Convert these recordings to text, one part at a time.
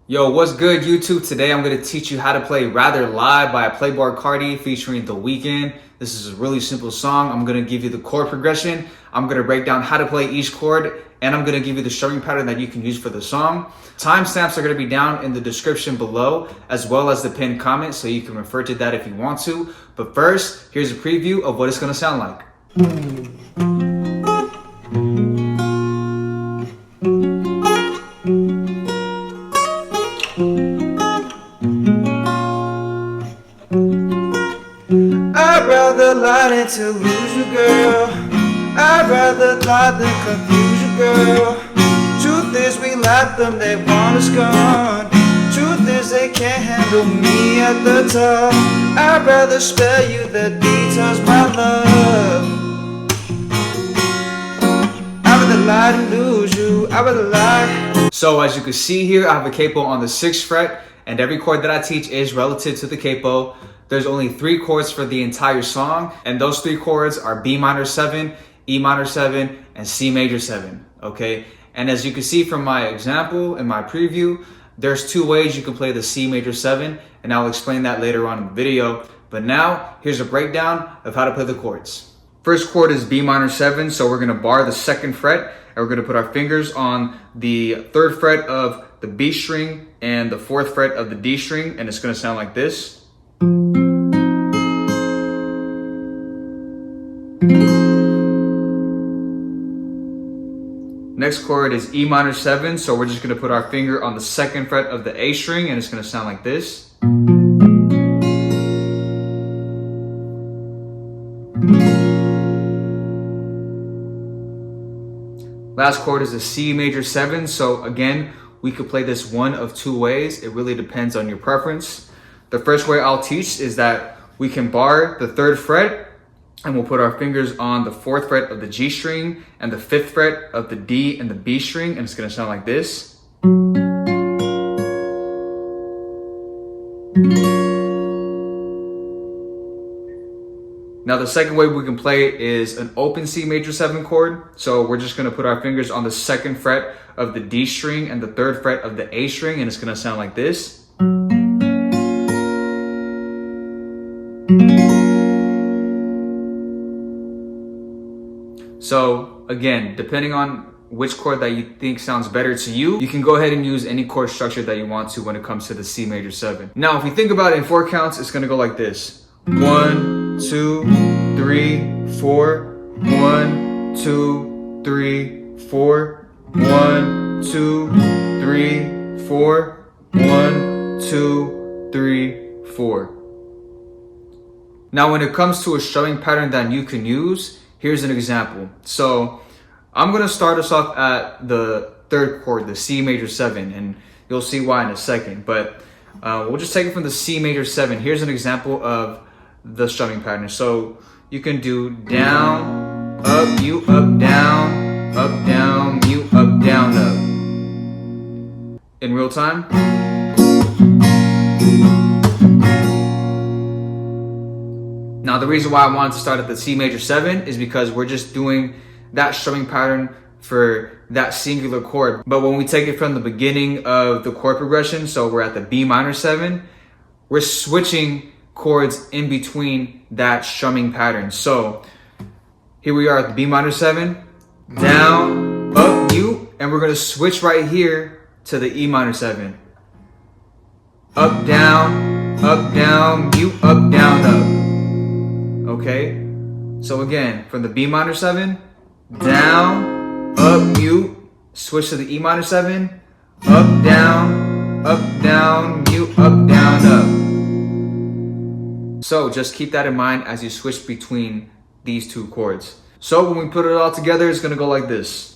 Yo, what's good YouTube? Today I'm going to teach you how to play Rather Lie by Playboi Carti featuring The Weeknd. This is a really simple song. I'm going to give you the chord progression. I'm going to break down how to play each chord, and I'm going to give you the strumming pattern that you can use for the song. Timestamps are going to be down in the description below, as well as the pinned comment, so you can refer to that if you want to. But first, here's a preview of what it's going to sound like. I'd rather lie than to lose you, girl. I'd rather lie than confuse you, girl. Truth is we like them, they want us gone. Truth is they can't handle me at the top. I'd rather spare you the details, my love. I'd rather lie than lose you, I'd rather lie. So as you can see here, I have a capo on the 6th fret, and every chord that I teach is relative to the capo. There's only 3 chords for the entire song, and those 3 chords are B minor 7, E minor 7, and C major 7, okay? And as you can see from my example in my preview, there's 2 ways you can play the C major 7, and I'll explain that later on in the video. But now, here's a breakdown of how to play the chords. First chord is B minor 7, so we're gonna bar the 2nd fret, and we're gonna put our fingers on the 3rd fret of the B string and the 4th fret of the D string, and it's gonna sound like this. Next chord is E minor 7, so we're just going to put our finger on the 2nd fret of the A string, and it's going to sound like this. Last chord is a C major 7, so again, we could play this one of 2 ways. It really depends on your preference. The first way I'll teach is that we can bar the 3rd fret, and we'll put our fingers on the 4th fret of the G string and the 5th fret of the D and the B string, and it's gonna sound like this. Now the second way we can play is an open C major 7 chord. So we're just gonna put our fingers on the 2nd fret of the D string and the 3rd fret of the A string, and it's gonna sound like this. So again, depending on which chord that you think sounds better to you, you can go ahead and use any chord structure that you want to when it comes to the C major 7. Now, if you think about it in 4 counts, it's gonna go like this. 1, 2, 3, 4. 1, 2, 3, 4. 1, 2, 3, 4. 1, 2, 3, 4. Now, when it comes to a strumming pattern that you can use, here's an example. So I'm gonna start us off at the 3rd chord, the C major 7, and you'll see why in a second, but we'll just take it from the C major 7. Here's an example of the strumming pattern. So you can do down, up, you, up, down, you, up, down, up. In real time. Now, the reason why I wanted to start at the C major 7 is because we're just doing that strumming pattern for that singular chord. But when we take it from the beginning of the chord progression, so we're at the B minor 7, we're switching chords in between that strumming pattern. So here we are at the B minor 7, down, up, you, and we're gonna switch right here to the E minor 7. Up, down, you, up, down, up. Okay, so again, from the B minor 7, down, up, you, switch to the E minor 7, up, down, you, up, down, up. So just keep that in mind as you switch between these 2 chords. So when we put it all together, it's gonna go like this.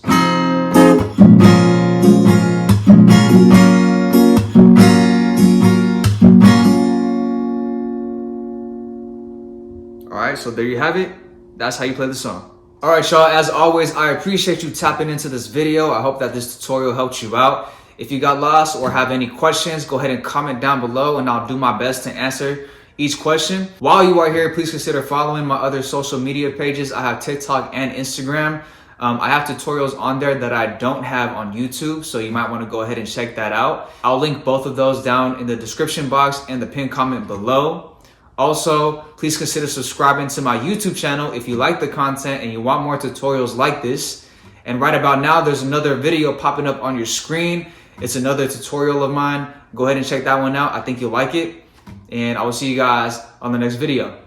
Alright, so there you have it. That's how you play the song. Alright, y'all, as always, I appreciate you tapping into this video. I hope that this tutorial helped you out. If you got lost or have any questions, go ahead and comment down below and I'll do my best to answer each question. While you are here, please consider following my other social media pages. I have TikTok and Instagram. I have tutorials on there that I don't have on YouTube, so you might want to go ahead and check that out. I'll link both of those down in the description box and the pinned comment below. Also, please consider subscribing to my YouTube channel if you like the content and you want more tutorials like this. And right about now, there's another video popping up on your screen. It's another tutorial of mine. Go ahead and check that one out. I think you'll like it. And I will see you guys on the next video.